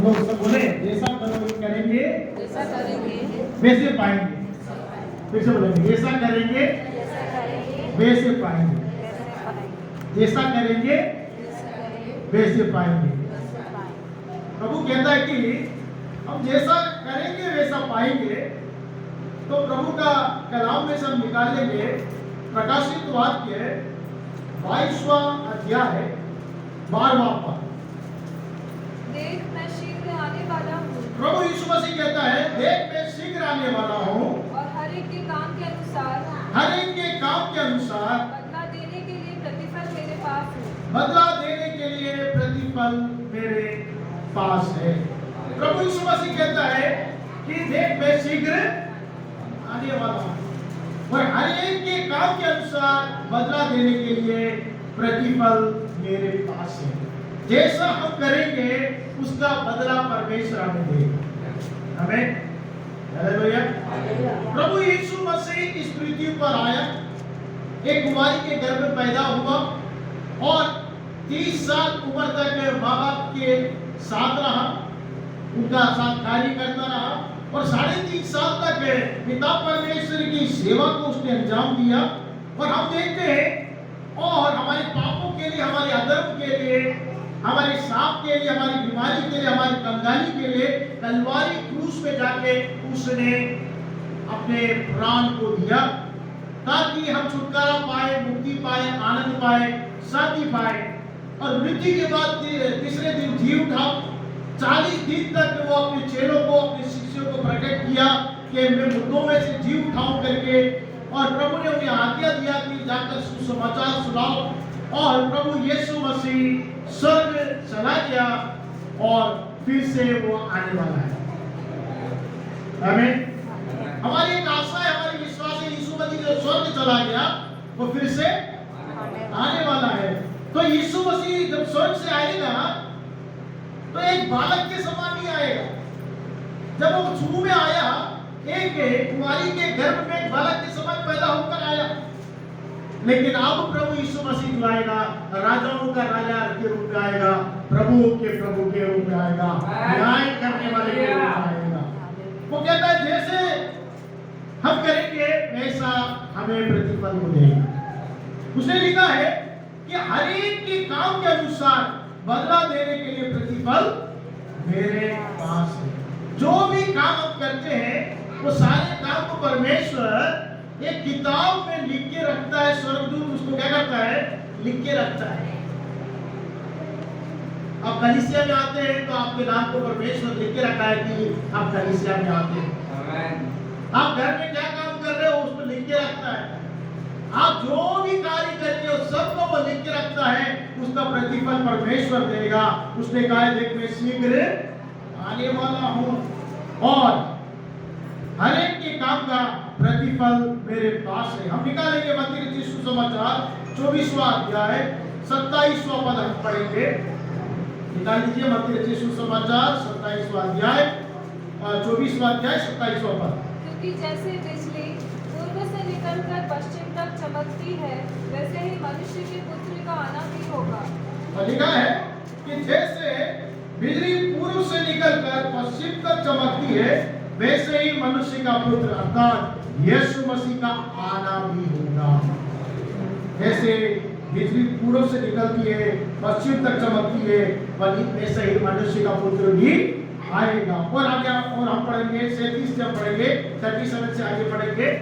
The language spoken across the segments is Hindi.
लोग सब बोले जैसा करेंगे वैसे पाएंगे। फिर से बोलेंगे जैसा करेंगे वैसे पाएंगे, जैसा करेंगे वैसे पाएंगे। प्रभु कहता है कि हम जैसा करेंगे वैसा पाएंगे। तो प्रभु का कलाम में सब निकालेंगे प्रकाशित वाक्य 22वां अध्याय 12वां पद। देख मैं शीघ्र आने वाला हूँ। प्रभु यीशु मसीह कहता है देख मैं शीघ्र आने वाला हूँ और हर एक के काम के अनुसार बदला देने के लिए प्रतिफल मेरे पास है। बदला देने के लिए प्रतिफल मेरे पास है। प्रभु यीशु मसीह कहता है कि देख मैं शीघ्र आने वाला हूँ और हर एक के काम के अनुसार बदला देने के लिए प्रतिफल मेरे पास है। जैसा हम करेंगे उसका बदला परमेश्वर हमें देगा। हमें हालेलुया। प्रभु यीशु मसीह इस पृथ्वी पर आया, एक कुमारी के गर्भ में पैदा हुआ और 30 साल उम्र तक माँ बाप के साथ रहा, उनका साथ कार्य करता रहा और 3.5 साल तक पिता परमेश्वर की सेवा को उसने अंजाम दिया। और हम देखते हैं और हमारे पापों के लिए, हमारे अधर्म के लिए, हमारे साप के लिए, हमारी बीमारी के लिए, हमारी कंगाली के लिए कलवारी क्रूस पे जाके उसने अपने प्राण को दिया ताकि हम छुटकारा पाए, मुक्ति पाए, आनंद पाए, शांति पाए। और मृत्यु के बाद तीसरे दिन जी उठा। 40 दिन तक वो अपने चेलों को, अपने शिष्यों को प्रकट किया कि मैं मुर्दों में से जी उठाऊं करके। और प्रभु ने उन्हें आज्ञा दिया कि जाकर सुसमाचार सुनाओ। और प्रभु यीशु मसीह स्वर्ग चला गया और फिर से वो आने वाला है। आमीन। हमारी एक आशा है, हमारी विश्वास है यीशु मसीह जो स्वर्ग चला गया वो फिर से आने वाला है। तो यीशु मसीह जब स्वर्ग से आएगा तो एक बालक के समान नहीं आएगा। जब वो शुरू में आया एक कुमारी के गर्भ में एक बालक के समान पैदा होकर आया, लेकिन अब प्रभु यीशु मसीह जो आएगा राजाओं का राजा के रूप में आएगा, प्रभु के रूप में आएगा, न्याय करने वाले के रूप में आएगा। वो कहता है जैसे हम करेंगे वैसा हमें प्रतिफल मिलेगा। उसने लिखा है कि हर एक के काम के अनुसार बदला देने के लिए प्रतिफल मेरे पास है। जो भी काम हम करते हैं वो सारे काम को परमेश्वर एक किताब में लिख के रखता है। स्वर्गदूत उसको क्या करता है? लिख के रखता है। आप कलीसिया में आते हैं तो आपके नाम को परमेश्वर लिख के रखा है कि आप कलीसिया में आते हैं। आप घर में क्या काम कर रहे हो उसको लिख के रखता है। आप जो भी कार्य करते हो सबको वो लिख के रखता है, उसका प्रतिफल परमेश्वर देगा। उसने कहा है देख मैं शीघ्र आने वाला हूं और हर एक के काम का प्रतिफल मेरे पास है। हम निकालेंगे मत्ती रचित सुसमाचार 24वां अध्याय 27वां पद हम पढ़ेंगे। निकाल लीजिए मत्ती रचित सुसमाचार 27वां अध्याय 24वां अध्याय 27वां पद। क्योंकि जैसे बिजली पूर्व से निकलकर पश्चिम तक चमकती है, वैसे ही मनुष्य के पुत्र का आना भी होगा। और लिखा है कि जैसे बिजली पूर्व से निकलकर पश्चिम तक चमकती है, वैसे ही मनुष्य का पुत्र अर्थात यीशु मसीह का आना भी होगा। जैसे बिजली पूर्व से निकलती है, पश्चिम तक चमकती है, वैसे ही मनुष्य का पुत्र भी आएगा। और आगे और हम पढ़ेंगे 37 से हम पढ़ेंगे, 37 से आगे पढ़ेंगे।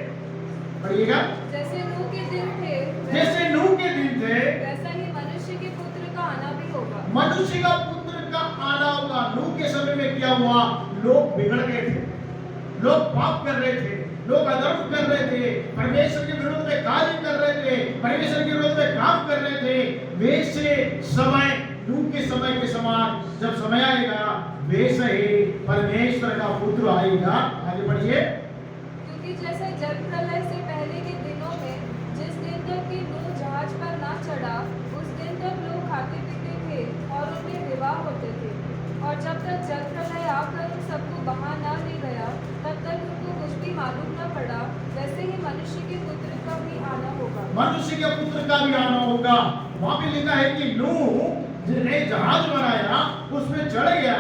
पढ़िएगा। जैसे नूह के दिन थे, वैसा ही मनुष्य के पुत्र का आना भी होगा। मनुष्य का पुत्र का आना होगा। नूह के समय में क्या हुआ? लोग बिगड़ गए थे, लोग पाप कर रहे थे, लोग अधर्म कर रहे थे, परमेश्वर के विरोध में कार्य कर रहे थे, परमेश्वर के विरोध में काम कर रहे थे। वैसे समय नूह के समय के समान जब समय आएगा वैसे ही परमेश्वर का पुत्र आएगा। आगे बढ़िए। क्योंकि जैसे जल प्रलय से पहले के दिनों में जिस दिन तक कि नूह जहाज पर ना चढ़ा, उस दिन तक लोग खाते पीते थे और उनमें विवाह होते थे। और जब तक जल प्रलय आकर उन सबको बहा ना ले गया, तब तक उनको कुछ भी मालूम न पड़ा। वैसे ही मनुष्य के पुत्र का भी आना होगा। मनुष्य के पुत्र का भी आना होगा। वहां पे लिखा है कि नूह ने जहाज बनाया, उसमें चढ़ गया,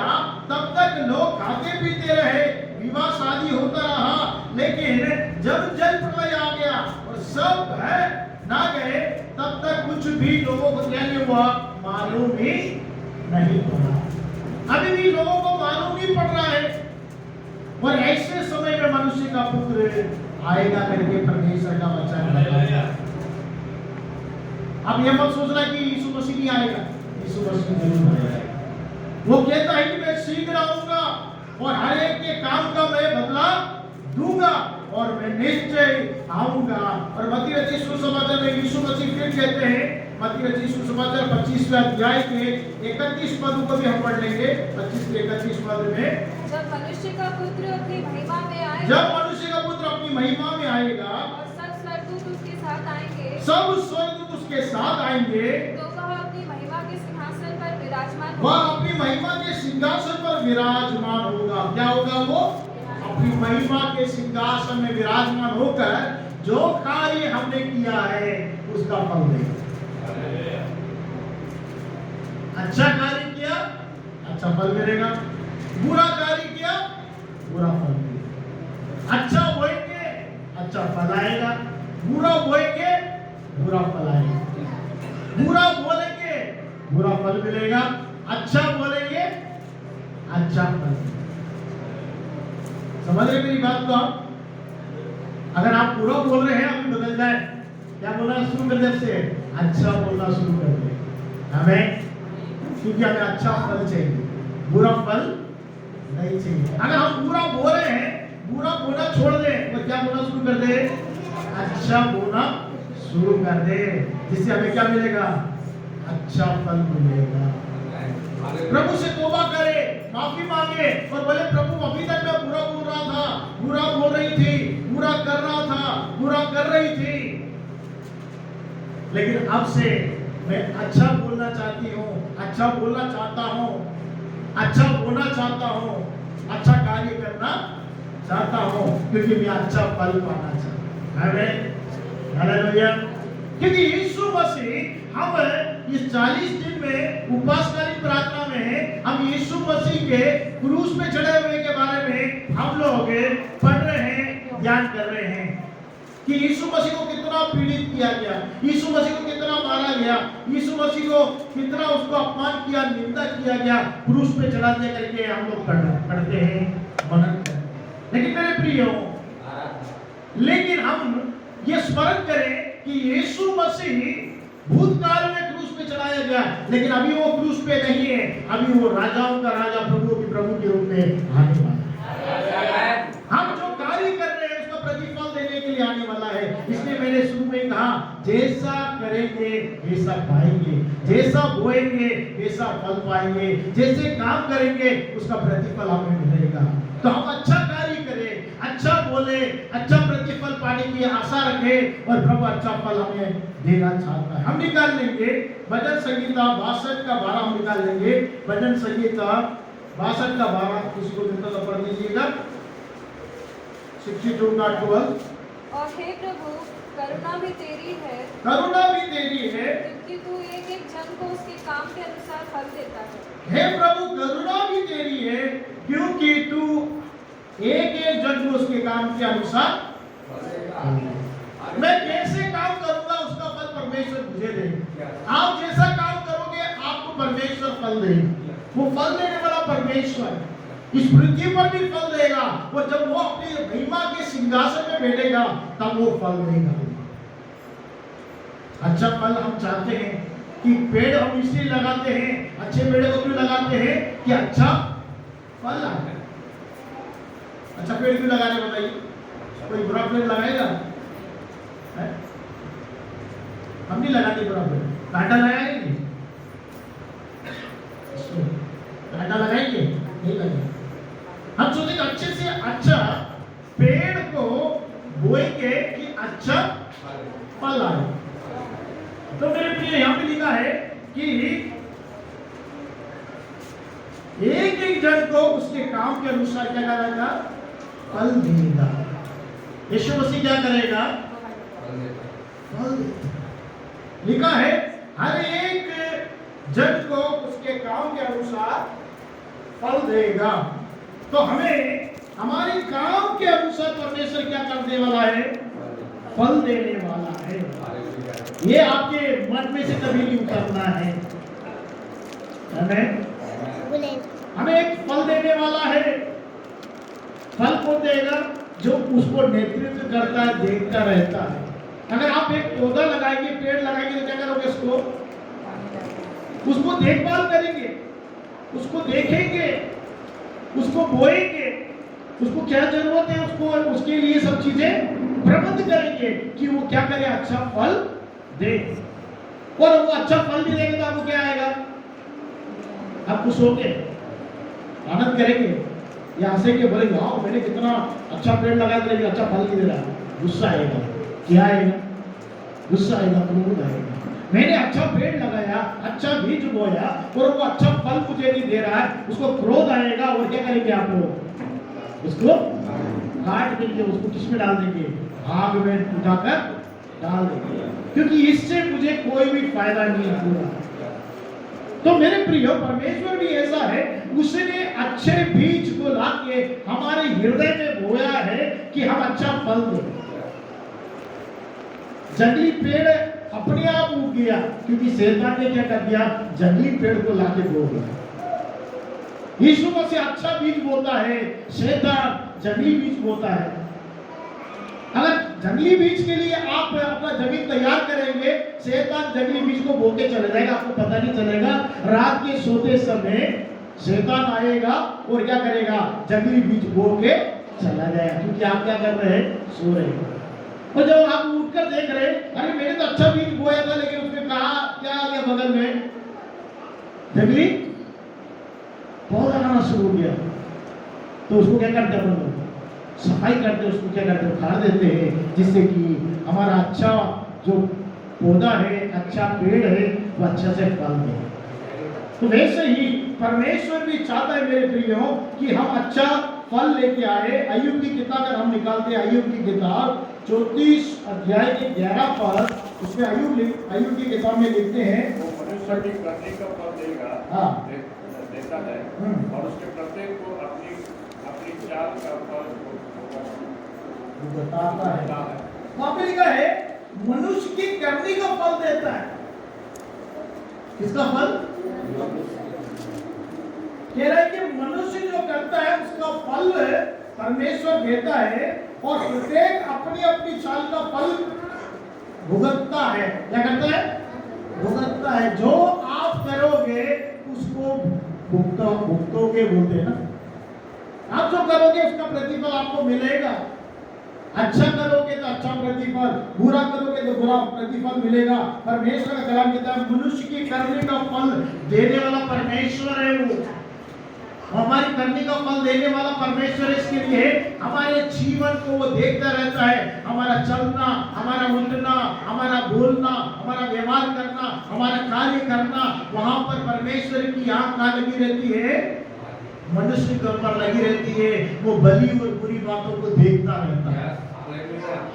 तब तक लोग खाते पीते रहे, विवाह शादी होता रहा, लेकिन जब जल प्रलय आ गया और सब है ना गए, तब तक कुछ भी लोगों को क्या नहीं हुआ, मालूम ही नहीं पड़ा। अभी भी लोगों को मालूम नहीं पड़ रहा है। और ऐसे समय में मनुष्य का पुत्र आएगा करके परमेश्वर का वचन है। अब ये मत सोचना कि यीशु मसीह नहीं आएगा, यीशु मसीह जरूर आएगा। वो कहता है कि मैं शीघ्र आऊंगा और हर एक के काम का मैं बदला दूंगा और मैं निश्चय आऊंगा। और मत्ती रचित सुसमाचार में यीशु मसीह फिर कहते हैं, मत्ती रचित सुसमाचार 25वें अध्याय के 31 पद को भी हम पढ़ लेंगे। 25 से 31 पद में, जब मनुष्य का पुत्र अपनी महिमा में आएगा, जब मनुष्य का पुत्र अपनी महिमा में आएगा और सब स्वर्गदूत उसके साथ आएंगे, सब स्वर्गदूत उसके साथ आएंगे, तो वह अपनी महिमा के सिंहासन पर विराजमान वह होगा। अपनी महिमा के सिंहासन पर विराजमान होगा। क्या होगा? वो अपनी महिमा के सिंहासन में विराजमान होकर जो कार्य हमने किया है उसका फल देगा। अच्छा कार्य किया, अच्छा फल मिलेगा। बुरा कार्य किया, बुरा फल मिलेगा। अच्छा बोएंगे, अच्छा फल आएगा। बुरा बोएंगे, बुरा फल आएगा। बुरा बोलेंगे, बुरा फल मिलेगा। अच्छा बोलेंगे, अच्छा फल। समझ रहे मेरी बात को आप? अगर आप बुरा बोल रहे हैं, अभी बदल जाए, क्या बोलना शुरू कर दे, से अच्छा बोलना शुरू कर दे हमें, क्योंकि हमें अच्छा फल चाहिए, बुरा फल नहीं चाहिए। अगर हम बुरा बोल रहे हैं, बुरा बोलना छोड़ दें और क्या बोलना शुरू कर दे, अच्छा बोलना शुरू कर दे, जिससे हमें क्या मिलेगा? अच्छा फल मिलेगा। प्रभु से तौबा करे, माफी मांगे और बोले, प्रभु अभी तक मैं बुरा बोल रहा था, बुरा बोल रही थी, बुरा कर रहा था, बुरा कर रही थी, लेकिन अब से मैं अच्छा बोलना चाहती हूँ, अच्छा बोलना चाहता हूँ, अच्छा बोलना चाहता हूँ, अच्छा कार्य करना चाहता हूँ, क्योंकि मैं अच्छा फल पाना चाहता हूँ। हालेलुया। क्योंकि यीशु मसीह, हम इस 40 दिन में उपवासकालीन प्रार्थना में हम यीशु मसीह के क्रूस पे चढ़े हुए के बारे में हम लोग पढ़ रहे हैं, ध्यान कर रहे हैं कि यीशु मसीह को कितना पीड़ित किया गया, यीशु मसीह को कितना मारा गया, यीशु मसीह को कितना उसको अपमान किया, निंदा किया गया, क्रूस पे चढ़ा दिया करके हम लोग पढ़ते हैं, मनन करते हैं। लेकिन मेरे प्रियो, लेकिन हम ये स्मरण करें कि यीशु मसीह भूतकाल में क्रूस पे चढ़ाया गया, लेकिन अभी वो क्रूस पे नहीं है, अभी वो राजाओं का राजा, प्रभुओं की प्रभु के रूप में आने वाला है। हम जो कार्य कर रहे हैं उसका प्रतिफल देने के लिए आने वाला है। इसलिए मैंने शुरू में कहा, जैसा करेंगे वैसा पाएंगे, जैसा बोएंगे वैसा फल पाएंगे, जैसे काम करेंगे उसका प्रतिफल हमें मिलेगा। तो हम अच्छा कार्य करें, अच्छा बोले, अच्छा प्रतिफल पाने की आशा रखें और प्रभु अच्छा फल हमें देना चाहता है। हम निकाल लेंगे भजन संगीता 62 का 12, हम निकाल लेंगे भजन संगीता 62 का 12, किसी को मिलता तो पढ़ लीजिएगा। 62 का 12। और हे प्रभु, करुणा भी तेरी है, करुणा भी तेरी है, क्योंकि तू एक एक जन को उसके काम के अनुसार फल देता है। हे प्रभु, करुणा भी तेरी है, क्योंकि तू एक एक जन को उसके काम के अनुसार। मैं कैसे काम करूंगा उसका फल परमेश्वर मुझे देगा। आप जैसा काम करोगे आपको परमेश्वर फल देगा। वो फल देने वाला परमेश्वर इस पृथ्वी पर भी फल देगा, और जब वो अपनी महिमा के सिंहासन में बैठेगा तब वो फल देगा। अच्छा फल हम चाहते हैं कि पेड़ हम इसलिए लगाते हैं, अच्छे पेड़ को क्यों लगाते हैं? कि अच्छा फल आए। अच्छा पेड़ क्यों लगा रहे बताइए? कोई बुरा पेड़ लगाएगा? हम नहीं लगाते बुरा पेड़, कांटा लगाएंगे? कांटा लगाएंगे? नहीं लगाएंगे। हम सोचेंगे अच्छे से अच्छा पेड़ को बोएंगे कि अच्छा फल आए। तो मेरे प्रिय, यहाँ पे लिखा है कि एक एक जन को उसके काम के अनुसार क्या करेगा? फल देगा। यीशु मसीह क्या करेगा? फल देगा। लिखा है हर एक जन को उसके काम के अनुसार फल देगा। तो हमें हमारे काम के अनुसार परमेश्वर क्या करने वाला है? फल देने वाला है। ये आपके मन में से कभी नहीं उतरना है। हमें एक फल देने वाला है। फल को देगा जो उसको नेतृत्व करता है, देखता रहता है। अगर आप एक पौधा लगाएंगे, पेड़ लगाएंगे, तो क्या करोगे? उसको देखभाल करेंगे, उसको देखेंगे, उसको बोएंगे, उसको क्या जरूरत है, उसको उसके लिए सब चीजें प्रबंध करेंगे कि वो क्या करे, अच्छा फल दे। और वो अच्छा फल नहीं देगा तो आपको क्या आएगा? आप खुश होंगे, आनंद करेंगे, या हंसेंगे, बोलेंगे हाँ मैंने कितना अच्छा पेड़ लगाया था लेकिन अच्छा फल नहीं दे रहा? गुस्सा आएगा। क्या आएगा? गुस्सा आएगा, क्रोध आएगा। मैंने अच्छा पेड़ लगाया, अच्छा बीज बोया और वो अच्छा फल मुझे नहीं दे रहा है, उसको क्रोध आएगा। और क्या करेंगे आप लोग? उसको काट देंगे, उसको किसमें डाल देंगे? आग में उठाकर डाल देंगे, क्योंकि इससे मुझे कोई भी फायदा नहीं हुआ। तो मेरे प्रिय, परमेश्वर भी ऐसा है, उसने अच्छे बीज को लाके हमारे हृदय में बोया है कि हम अच्छा फल दें। जंगली पेड़ अपने आप उग गया, क्योंकि शैतान ने क्या कर दिया? जंगली पेड़ को लाके बो दिया। यीशु मसीह अच्छा बीज बोता है, शैतान जंगली बीज बोता है। अगर जंगली बीज के लिए आप अपना जमीन तैयार करेंगे, शैतान जंगली बीज को बो के चले जाएगा, आपको पता नहीं चलेगा। रात के सोते समय शैतान आएगा और क्या करेगा? जंगली बीज बो के चला जाएगा, क्योंकि आप क्या कर रहे हैं? सो रहे हैं। और जब आप उठकर देख रहे हैं, अरे मैंने तो अच्छा बीज बोया था, लेकिन उसमें कहा क्या आ गया? बगल में जंगली पौधा आना शुरू हो गया। तो उसको क्या करते हैं? अपन लोग सफाई करते हैं, उसको क्या करते हैं? उखाड़ देते हैं, जिससे कि हमारा अच्छा जो पौधा है, अच्छा पेड़ है, वो अच्छा से फल दे। तो वैसे ही परमेश्वर भी चाहता है मेरे प्रियो कि हम अच्छा फल लेके आए। अय्यूब की किताब अगर हम निकालते हैं, अय्यूब की किताब 34 अध्याय के 11 पर, उसमें अय्यूब की किताब में लिखते हैं, वो मनुष्य की करने का फल देगा, हाँ, देता है, और उसके प्रत्येक को अपनी अपनी चाल का फल बताता है। वहां पे लिखा है मनुष्य की करनी का फल देता है। किसका फल? कह रहा है कि मनुष्य जो करता है उसका फल परमेश्वर देता है, और प्रत्येक अपनी अपनी चाल का फल भुगतता है। क्या करता है? भुगतता है। जो आप करोगे उसको भुगतोगे बोलते हैं ना। आप जो करोगे उसका प्रतिफल आपको मिलेगा। अच्छा करोगे तो अच्छा प्रतिफल, बुरा करोगे तो बुरा प्रतिफल मिलेगा। परमेश्वर का कलाम कहता है मनुष्य की करने का फल देने वाला परमेश्वर है। वो हमारी करने का फल देने वाला परमेश्वर इसके लिए हमारे जीवन को वो देखता रहता है। हमारा चलना, हमारा उठना, हमारा बोलना, हमारा व्यवहार करना, हमारा कार्य करना, वहां पर परमेश्वर की आंख कहाँ लगी रहती है? मनुष्य के ऊपर लगी रहती है। वो भली और बुरी बातों को देखता रहता है।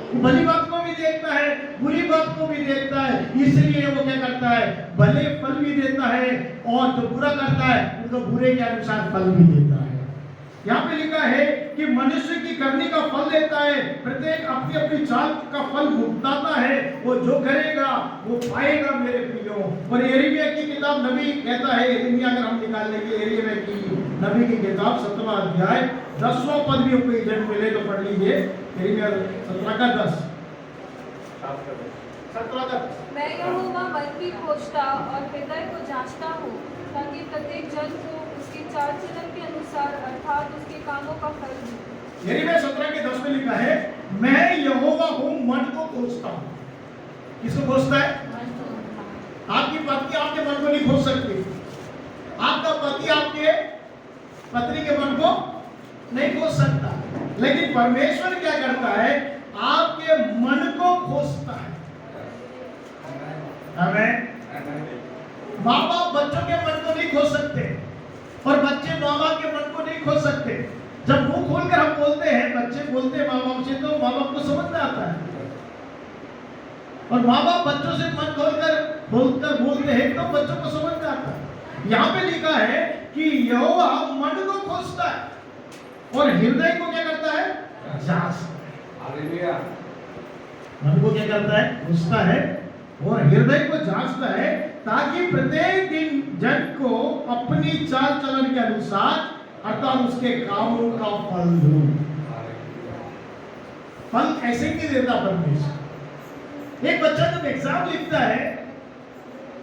वो भली बात को भी देखता है, बुरी बात को भी देखता है। इसलिए वो क्या करता है? भले फल भी देता है, और जो बुरा करता है उनको बुरे के अनुसार फल भी देता है। यहाँ पे लिखा है कि मनुष्य की करने का फल देता है, प्रत्येक अपनी अपनी चाल का फल भुगताता है। वो जो करेगा वो पाएगा मेरे प्रियो। और यिर्मयाह की किताब नबी कहता है, यिर्मयाह अगर हम निकाल लेंगे यिर्मयाह की नबी की किताब 17वां अध्याय 10वां पद भी कोई जन मिले तो पढ़ लीजिए। यिर्मयाह 17 का 10। 17 का 10। मैं यहोवा मन की खोजता और हृदय को जांचता हूँ, ताकि प्रत्येक जन को उसकी चाल चलन के अनुसार अर्थात उसके कामों का फल दूं। यिर्मयाह 17 के 10 में लिखा है, मैं यहोवा हूँ, मन को खोजता हूँ। किसको खोजता है? आपकी पत्नी आपके मन को नहीं खोज सकती, आपका पति आपके पत्नी के मन को नहीं खोज सकता, लेकिन परमेश्वर क्या करता है? आपके मन को खोजता है। हमें माँ बाप बच्चों के मन को नहीं खोज सकते, और बच्चे माँ बाप के मन को नहीं खोज सकते। जब मुंह खोलकर हम बोलते हैं, बच्चे बोलते हैं माँ बाप से, तो माँ बाप को समझ में आता है, और माँ बाप बच्चों से मन खोलकर बोलते हैं तो बच्चों को समझ में आता है। यहाँ पे लिखा है कि यहोवा मन को खोजता है और हृदय को क्या करता है, जांचता है। हालेलुया। मन को क्या करता है, खोजता है और हृदय को जांचता है, ताकि प्रत्येक दिन जन को अपनी चाल चलन के अनुसार अर्थात उसके कामों का फल दो। फल ऐसे नहीं देता परमेश्वर। एक बच्चा जब एग्जाम लिखता है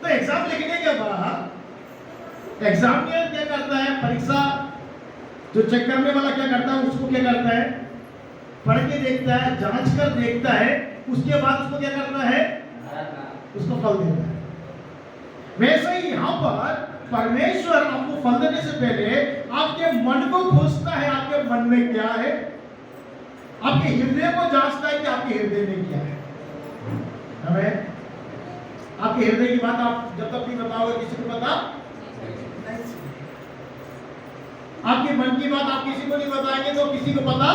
तो एग्जाम लिखने के बाद एग्जामिनर क्या करता है, परीक्षा जो चेक करने वाला क्या करता है, उसको क्या करता है, पढ़ के देखता है, जांच कर देखता है, उसके बाद उसको क्या करता है, उसको फल देता है। वैसे ही यहाँ पर परमेश्वर आपको फल देने से पहले आपके मन को खोजता है, आपके मन में क्या है, आपके हृदय को जांचता है कि आपके हृदय में क्या है। हमें आपके हृदय की बात आप जब तक नहीं बताओगे किसी को पता नहीं। आपके मन की बात आप किसी को नहीं बताएंगे तो किसी को पता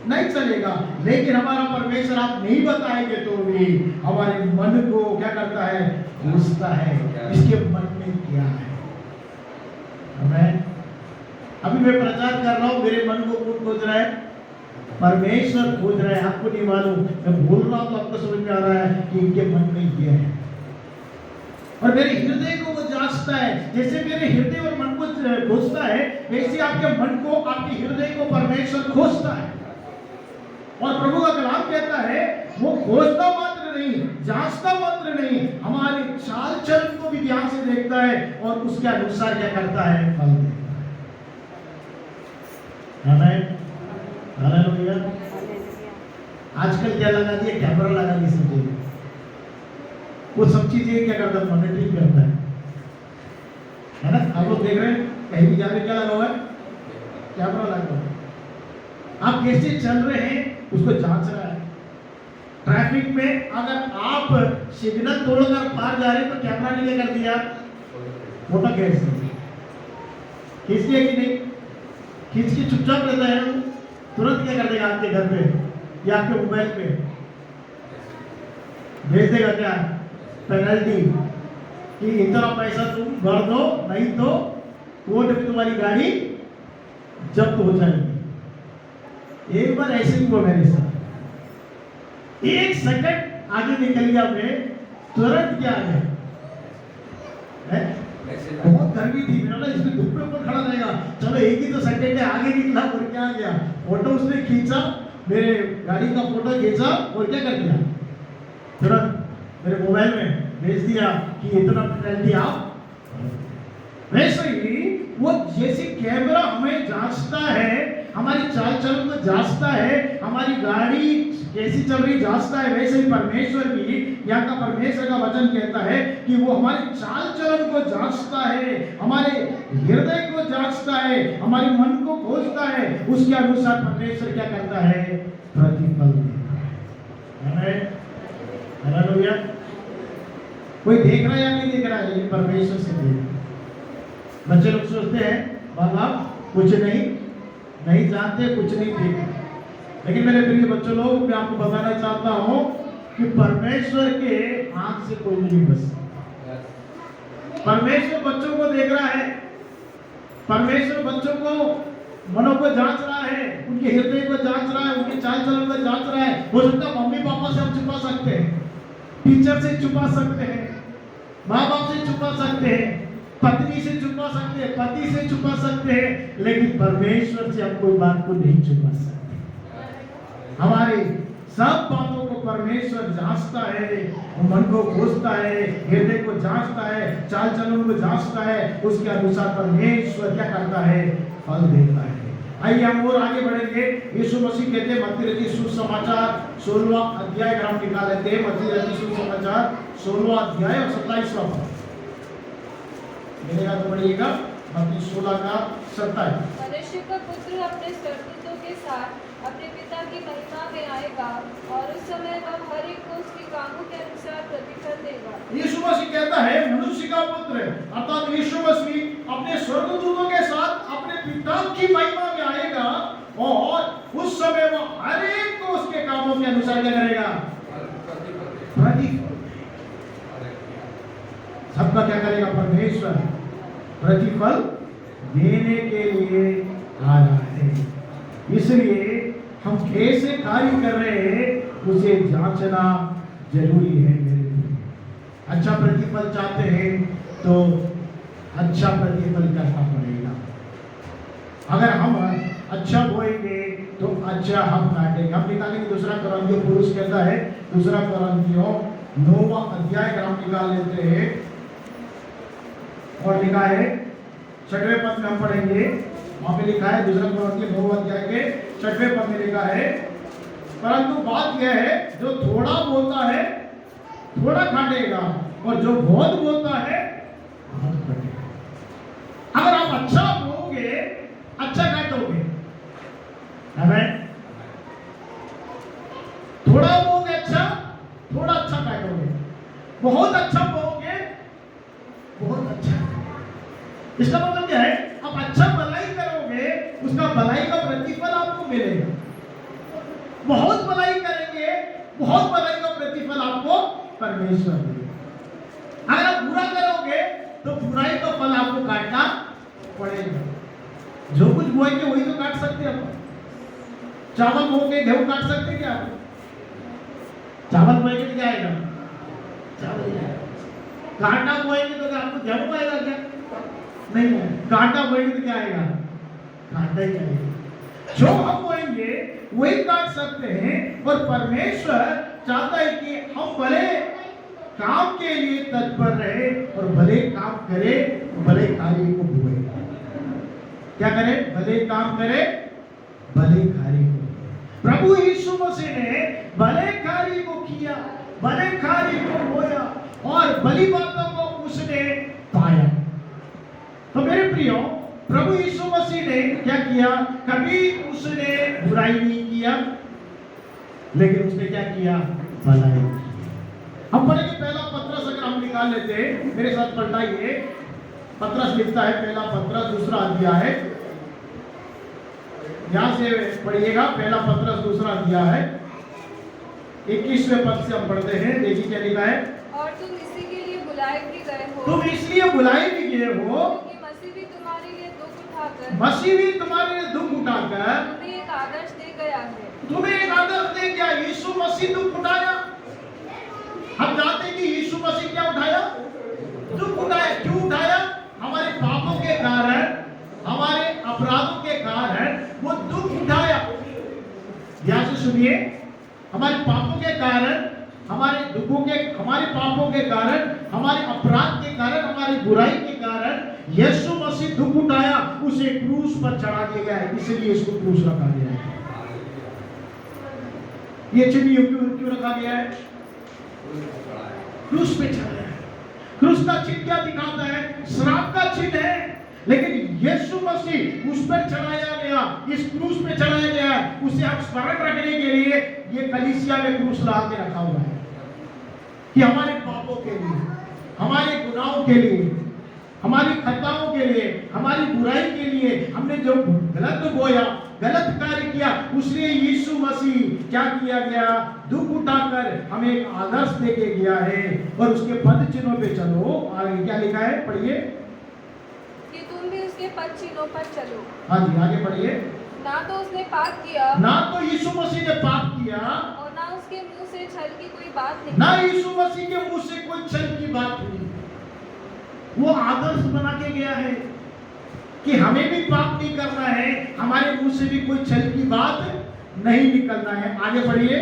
नहीं चलेगा। लेकिन हमारा परमेश्वर आप नहीं बताएंगे तो भी हमारे मन को क्या करता है, खोजता है, इसके मन में क्या है। हमें अभी मैं प्रचार कर रहा हूं, मेरे मन को कौन खोज रहा है, परमेश्वर खोज रहा है। आपको नहीं मालूम, मैं बोल रहा हूं तो आपको समझ में आ रहा है कि इनके मन में ये है। और मेरे हृदय को वो जांचता है, जैसे मेरे हृदय और मन को खोजता है, वैसे आपके मन को, आपके हृदय को परमेश्वर खोजता है। और प्रभु का कलाम कहता है वो खोजता मात्र नहीं, जांचता मात्र नहीं, हमारे चाल चलन को भी ध्यान से देखता है और उसके अनुसार क्या करता है, फल देता है। आमीन, हालेलुया। आजकल क्या लगा दिया, कैमरा लगा दिया सब जगह। वो सब चीजें क्या करता है, मॉनिटरिंग करता है ना। आप लोग देख रहे हैं कहीं भी जाके क्या लगा हुआ है, कैमरा लगा हुआ है। आप कैसे चल रहे हैं उसको जांच रहा है। ट्रैफिक में अगर आप सिग्नल तोड़कर पार जा रहे हैं तो कैमरा ने क्या कर दिया, फोटो खींच दिया कि नहीं, खींच के चुपचाप रहता है, तुरंत क्या कर देगा आपके घर पे या आपके मोबाइल पे भेज देगा क्या, पेनल्टी कि इतना पैसा तुम भर दो, नहीं तो कोर्ट में तुम्हारी गाड़ी जब्त हो जाएगी। एक बार ऐसे ही हुआ मेरे साथ, 1 सेकंड आगे निकल गया मैं, तुरंत क्या आ गया, बहुत गर्मी थी, मैंने बोला इसमें धूप में ऊपर खड़ा रहेगा, चलो एक ही तो सेकंड है, आगे निकला और क्या आ गया, फोटो उसने खींचा, मेरे गाड़ी का फोटो खींचा और क्या कर दिया, तुरंत मेरे मोबाइल में भेज दिया कि इतना पेनल्टी आप। वैसे ही वो जैसे कैमरा हमें जांचता है, हमारी चाल चलन को जांचता है, हमारी गाड़ी कैसी चल रही जांचता है, वैसे ही परमेश्वर भी, यहाँ का परमेश्वर का वचन कहता है कि वो हमारी चाल चलन को जांचता है, हमारे हृदय को जांचता है, हमारे मन को खोजता है, उसके अनुसार परमेश्वर क्या करता है, प्रतिफल देता है। हालेलुया। कोई देख रहा है या नहीं देख रहा है, लेकिन परमेश्वर से देख। बच्चे लोग सोचते हैं माँ बाप कुछ नहीं जानते, कुछ नहीं देखते, लेकिन मेरे प्रिय बच्चों लोग, मैं आपको बताना चाहता हूं कि परमेश्वर के आंख से कोई नहीं बच। परमेश्वर बच्चों को देख रहा है, परमेश्वर बच्चों को मनों को जांच रहा है, उनके हृदय को जांच रहा है, उनके चाल चलन को जांच रहा है। हो सकता है मम्मी पापा से हम छुपा सकते हैं, टीचर से छुपा सकते हैं, माँ बाप से छुपा सकते हैं, पत्नी से छुपा सकते हैं, पति से छुपा सकते हैं, लेकिन परमेश्वर से हम कोई बात को नहीं छुपा सकते। हमारे सब बातों को परमेश्वर जांचता है, मन को खोजता है, हृदय को जांचता है, चाल चलन को जांचता है, उसके अनुसार परमेश्वर क्या करता है, फल देता है। आइए हम और आगे बढ़ेंगे। यीशु मसीह कहते हैं मत्ती रचित सुसमाचार 16वां अध्याय, हम निकाल लेते हैं मत्ती रचित सुसमाचार 16वां अध्याय और 27वां पद। मिलेगा तो पढ़िएगा, मत्ती 16 का 27। मनुष्य का पुत्र अपने स्वर्गदूतों के साथ अपने पिता की महिमा में आएगा और उस समय वह हर एक को उसके कामों के अनुसार प्रतिफल देगा। यीशु मसीह कहता है मनुष्य का पुत्र अर्थात यीशु मसीह अपने स्वर्गदूतों के साथ अपने पिता की महिमा में आएगा और उस समय वह हर एक को उसके कामों के अनुसार क्या करेगा, प्रतिफल। सबका क्या करेगा, परमेश्वर प्रतिफल देने के लिए आया है। इसलिए हम कैसे कार्य कर रहे हैं उसे जांचना जरूरी है मेरे लिए। अच्छा प्रतिफल चाहते हैं तो अच्छा प्रतिफल करना पड़ेगा। अगर हम अच्छा बोएंगे तो अच्छा हम काटेंगे। हम निकालेंगे दूसरा कुरिन्थियों, पुरुष कहता है दूसरा कुरिन्थियों 9वां अध्याय का हम निकाल लेते हैं और लिखा है 6वें पद में हम पढ़ेंगे। वहां पे लिखा है दूसरा कुरिन्थियों 9वां अध्याय के 6वें पद में लिखा है, परंतु बात यह है जो थोड़ा बोलता है थोड़ा काटेगा और जो बहुत बोलता है बहुत काटेगा। अगर आप अच्छा बोलोगे अच्छा काटोगे, आमीन। थोड़ा बोलोगे अच्छा थोड़ा अच्छा काटोगे, बहुत अच्छा बोलोगे बहुत अच्छा। इसका मतलब क्या है? आप अच्छा भलाई करोगे उसका भलाई का प्रतिफल आपको मिलेगा। बहुत भलाई करेंगे बहुत भलाई का प्रतिफल आपको परमेश्वर देगा। अगर आप बुरा करोगे तो बुराई का फल आपको काटना पड़ेगा। जो कुछ बोएंगे वही तो काट सकते हैं आप। चावल बो के गेहूं काट सकते हैं क्या आप? चावल बोएंगे तो क्या आएगा? चावल ही आएगा। कांटा बोएंगे तो क्या आपको गेहूं आएगा क्या? नहीं आएगा। कांटा बोएंगे तो क्या आएगा? कांटा ही आएगा। जो हम बोएंगे वही काट सकते हैं। और परमेश्वर चाहता है कि हम भले काम के लिए तत्पर रहे और भले काम करें, भले कार्य को बोए। क्या करें? भले काम करें भले कार्य को। प्रभु यीशु मसीह ने भले कार्य को किया, भले कार्य को बोया और भली बातों को उसने पाया। तो मेरे प्रियो, प्रभु यीशु मसीह ने क्या किया? कभी उसने बुराई नहीं किया, लेकिन उसने क्या किया? भलाई। हम पढ़ेंगे पहला पत्रस, अगर हम निकाल लेते हैं मेरे साथ पलटाइए। पत्रस लिखता है, पहला पत्रस दूसरा अध्याय, यहां से पढ़िएगा। पहला पत्रस दूसरा अध्याय है 21वें पद से हम पढ़ते हैं। देखिए क्या लिखा है। और तुम इसी के लिए बुलाए भी गए हो, तुम इसलिए बुलाए भी गए हो क्योंकि मसीह भी तुम्हारे लिए दुख उठाकर मसीह भी तुम्हारे लिए दुख उठाकर तुम्हें एक आदर्श दे गया है। तुम्हें एक आदर्श दे गया। यीशु मसीह दुख उठाया। हम जानते हैं कि यीशु मसीह क्या उठाया? दुख उठाया। क्यों उठाया? हमारे पापों के कारण, हमारे अपराधों के कारण वो दुख उठाया। ध्यान से सुनिए, हमारे पापों के कारण, हमारे दुखों के, हमारे पापों के कारण, हमारे अपराध के कारण, हमारी बुराई के कारण यीशु मसीह दुख उठाया। उसे क्रूस पर चढ़ा दिया गया है, इसलिए इसको क्रूस रखा गया है। ये चिन्ह क्यों रखा गया है? क्रूस पे चढ़ाया है। क्रूस का चिन्ह क्या दिखाता है? श्राप का चिन्ह है। लेकिन यीशु मसीह उस पर चढ़ाया गया, इस क्रूस पे चढ़ाया गया। उसे हम स्मरण रखने के लिए ये कलीसिया में क्रूस ला के रखा हुआ है कि हमारे पापों के लिए, हमारे गुनाहों के लिए, हमारी खताओं के लिए, हमारी बुराई के लिए, हमने जो गलत बोया, गलत कार्य किया, उसने यीशु मसीह क्या किया गया? दुख उठाकर हमें एक आदर्श देके गया है। और उसके पद चिन्हों पे चलो। आगे क्या लिखा है? पढ़िए। कि तुम भी उसके पद चिन्हों पर चलो। हाँ जी, आगे पढ़िए। ना तो उसने पाप किया, ना तो यीशु मसीह ने पाप किया, और ना उसके मुंह से छल की कोई बात निकली। ना यीशु मसीह के मुंह से कोई छल की बात हुई। वो आदर्श बना के गया है कि हमें भी पाप नहीं करना है, हमारे मुंह से भी कोई छल की बात नहीं निकलना है। आगे बढ़िए।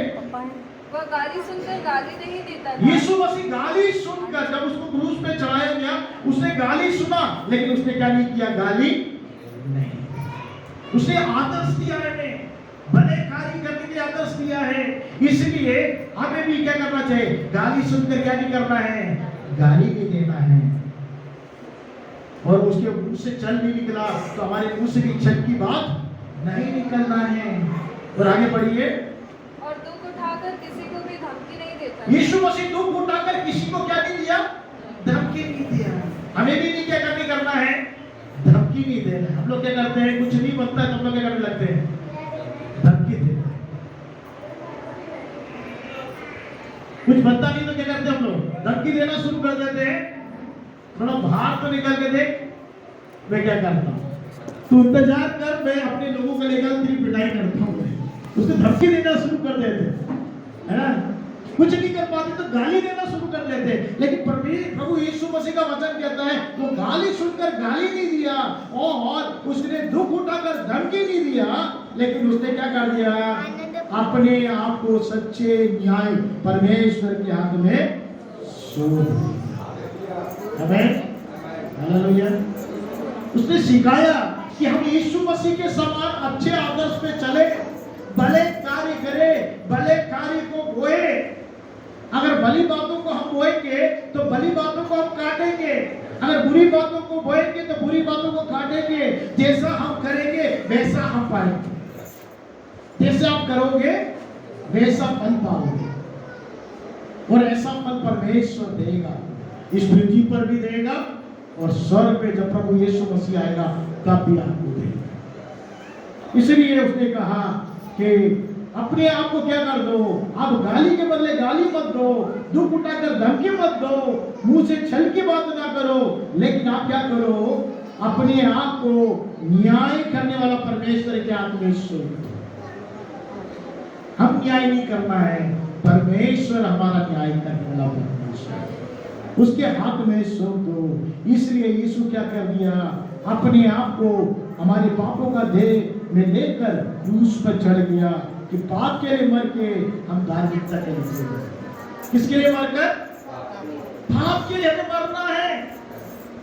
वह गाली सुनकर गाली नहीं देता था। यीशु मसीह गाली सुनकर, जब उसको क्रूस पे चढ़ाया गया, उसने गाली सुना, लेकिन उसने क्या नहीं किया? गाली नहीं। उसने आदर्श दिया है, भले कार्य करने के आदर्श दिया है। इसलिए हमें भी क्या करना चाहिए? गाली सुनकर क्या नहीं करना है? गाली नहीं देना है। और उसके मुंह से छल भी निकला तो हमारे मुंह से भी छल की बात नहीं निकलना है। और आगे बढ़िए। और दुख उठाकर किसी को भी धमकी नहीं देता। यीशु मसीह दुख उठाकर किसी को क्या नहीं दिया? धमकी नहीं दिया। हमें भी नहीं क्या करना है? धमकी नहीं देना। हम लोग क्या करते हैं? कुछ नहीं बनता है तो हम लोग क्या करने लगते हैं? धमकी देना। कुछ बनता नहीं तो क्या करते हैं हम लोग? धमकी देना शुरू कर देते हैं। थोड़ा बाहर तो निकल के देख, मैं क्या करता हूं। तू इंतजार कर, मैं अपने लोगों को लेकर तेरी पिटाई करता हूँ। उसको धमकी देना शुरू कर देते, है ना, कुछ नहीं कर पाते तो गाली देना शुरू कर देते। लेकिन प्रभु यीशु मसीह का वचन कहता है वो गाली सुनकर गाली नहीं दिया और उसने दुख उठाकर धमकी नहीं दिया, लेकिन उसने क्या कर दिया, अपने आप को सच्चे न्याय परमेश्वर के हाथ में सौंप दिया। आमीन, हालेलुया। उसने सिखाया कि हम यीशु मसीह के समान अच्छे आदर्श पे चले, भले कार्य करें, भले कार्य को बोए। अगर भली बातों को हम बोएंगे तो भली बातों को हम काटेंगे, अगर बुरी बातों को बोएंगे तो बुरी बातों को काटेंगे। जैसा हम करेंगे वैसा हम पाएंगे, जैसे आप करोगे वैसा फल पाओगे, और ऐसा फल परमेश्वर देगा, इस पृथ्वी पर भी देगा और स्वर्ग में जब प्रभु यीशु मसीह आएगा तब भी आपको देगा। इसलिए उसने कहा कि अपने आप को क्या कर दो, आप गाली के बदले गाली मत दो, दुख उठाकर धमकी मत दो, मुंह से छल की बात ना करो, लेकिन आप क्या करो, अपने आप को न्याय करने वाला परमेश्वर के हाथ में सौंप दो। हम न्याय नहीं करना है, परमेश्वर हमारा न्याय करने वाला परमेश्वर, उसके हाथ में सौंप दो। इसलिए यीशु क्या कर दिया, अपने आप को हमारे पापों का देह में लेकर क्रूस पर चढ़ गया कि पाप के लिए मर के हम धार्मिकता के लिए, किसके लिए मरकर, पाप के लिए हमें मरना है।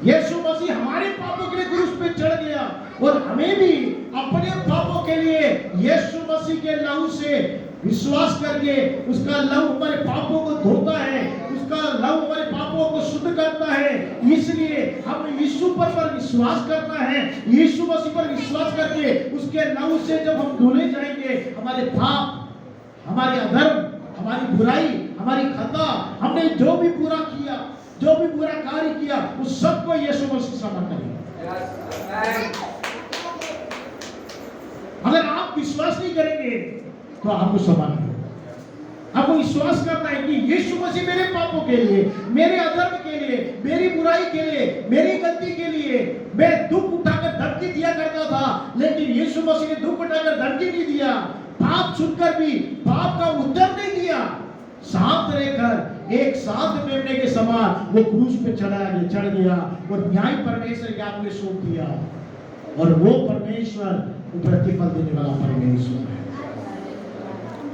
यीशु मसीह हमारे पापों के लिए क्रूस पे चढ़ गया और हमें भी अपने पापों के लिए यीशु मसीह के लहू से विश्वास करके, उसका लहू हमारे पापों को धोता है, उसका लहू हमारे पापों को शुद्ध करता है। इसलिए हम यीशु पर विश्वास करना है, यीशु मसीह पर विश्वास करके उसके लहू से जब हम धुले जाएंगे, हमारे पाप, हमारे अधर्म, हमारी बुराई, हमारी खता, हमने जो भी बुरा किया, जो भी बुरा कार्य किया, उस सबको यीशु मसीह क्षमा करेगा। अगर आप विश्वास नहीं करेंगे तो आपको क्षमा नहीं होगा। आपको विश्वास करना है कि यीशु मसीह मेरे पापों के लिए, मेरे अधर्म के लिए, मेरी बुराई के लिए, मेरी गलती के लिए मैं दुख उठाकर धमकी दिया करता था, लेकिन यीशु मसीह ने दुख उठाकर धमकी नहीं दिया, पाप सुनकर भी पाप का उत्तर नहीं दिया, शांत रहकर एक शांत मेमने के समान वो क्रूस पे चढ़ गया और न्याय परमेश्वर के हाथ में सौंप दिया। और वो परमेश्वर वो प्रतिफल देने वाला परमेश्वर है,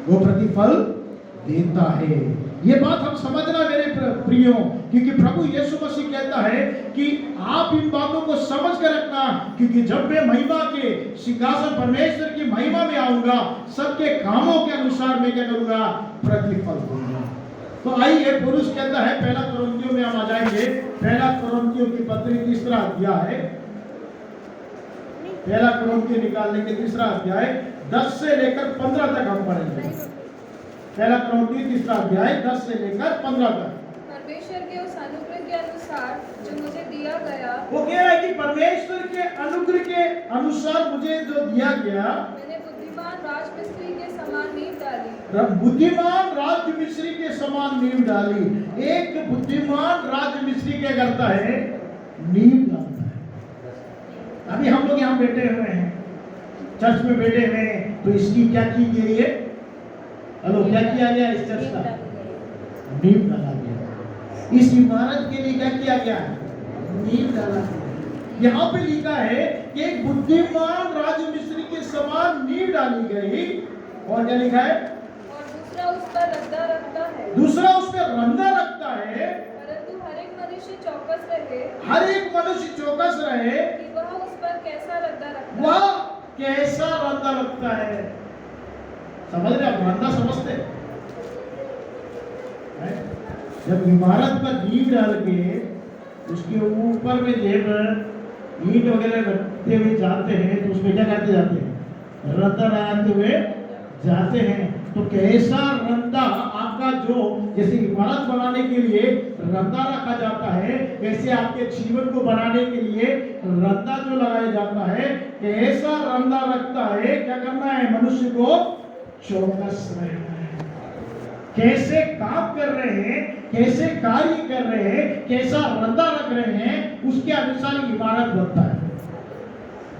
वो प्रतिफल देता है। ये बात हम समझना मेरे प्रियो, क्योंकि प्रभु यीशु मसीह कहता है कि आप इन बातों को समझ कर रखना, क्योंकि जब मैं महिमा के सिंहासन परमेश्वर की महिमा में आऊंगा, सबके कामों के अनुसार मैं क्या करूंगा, प्रतिफल दूंगा। तो आइए, पुरुष कहता है, पहला कुरिन्थियों में हम आ जाएंगे, पहला कुरिन्थियों की पत्री 3 अध्याय, पहला कुरिन्थियों निकालने के 3 अध्याय 10 से लेकर 15 तक हम पढ़ेंगे। पहला कुरिन्थियों 3 अध्याय 10 से लेकर 15 तक। परमेश्वर के उस अनुग्रह के अनुसार जो मुझे दिया गया, वो कह रहा है कि परमेश्वर के अनुग्रह के अनुसार मुझे जो दिया गया, मैंने बुद्धिमान राजमिस्त्री के समान नींव डाली। बुद्धिमान राजमिस्त्री के समान नींव डाली। एक बुद्धिमान राजमिस्त्री क्या करता है, नींव डालता है। अभी हम लोग यहाँ बैठे हुए हैं, चर्च में बैठे हुए हैं, तो इसकी क्या की गई है, हेलो, क्या किया गया, इस चर्च का नींव डाला गया। इस इमारत के लिए क्या किया गया, नींव डाला गया। यहाँ पे लिखा है कि एक बुद्धिमान राजमिस्त्री के समान नींव डाली गई, और क्या लिखा है, और दूसरा उस पर रद्दा रखता है, दूसरा उस पर रंदा रखता है, परंतु हर एक मनुष्य चौकस रहे, हर एक मनुष्य चौकस रहे कि वह उस पर कैसा रद्दा रखता है। वह कैसा रंदा रखता है। समझ रहे आप, रंदा समझते हैं? जब इमारत पर नींव डाल के उसके ऊपर में जब ईंट वगैरह रखते हुए जाते हैं, तो उसमें क्या करते जाते हैं, रंदा लगाते हुए जाते हैं। तो कैसा रंदा आपका, जो जैसे इमारत बनाने के लिए रंदा रखा जाता है, वैसे आपके जीवन को बनाने के लिए रंदा जो लगाया जाता है, कैसा रंदा रखता है, क्या करना है, मनुष्य को चौकस रहना है। कैसे काम कर रहे हैं, कैसे कार्य कर रहे हैं, कैसा रंदा रख रहे हैं, उसके अनुसार इमारत बनता है।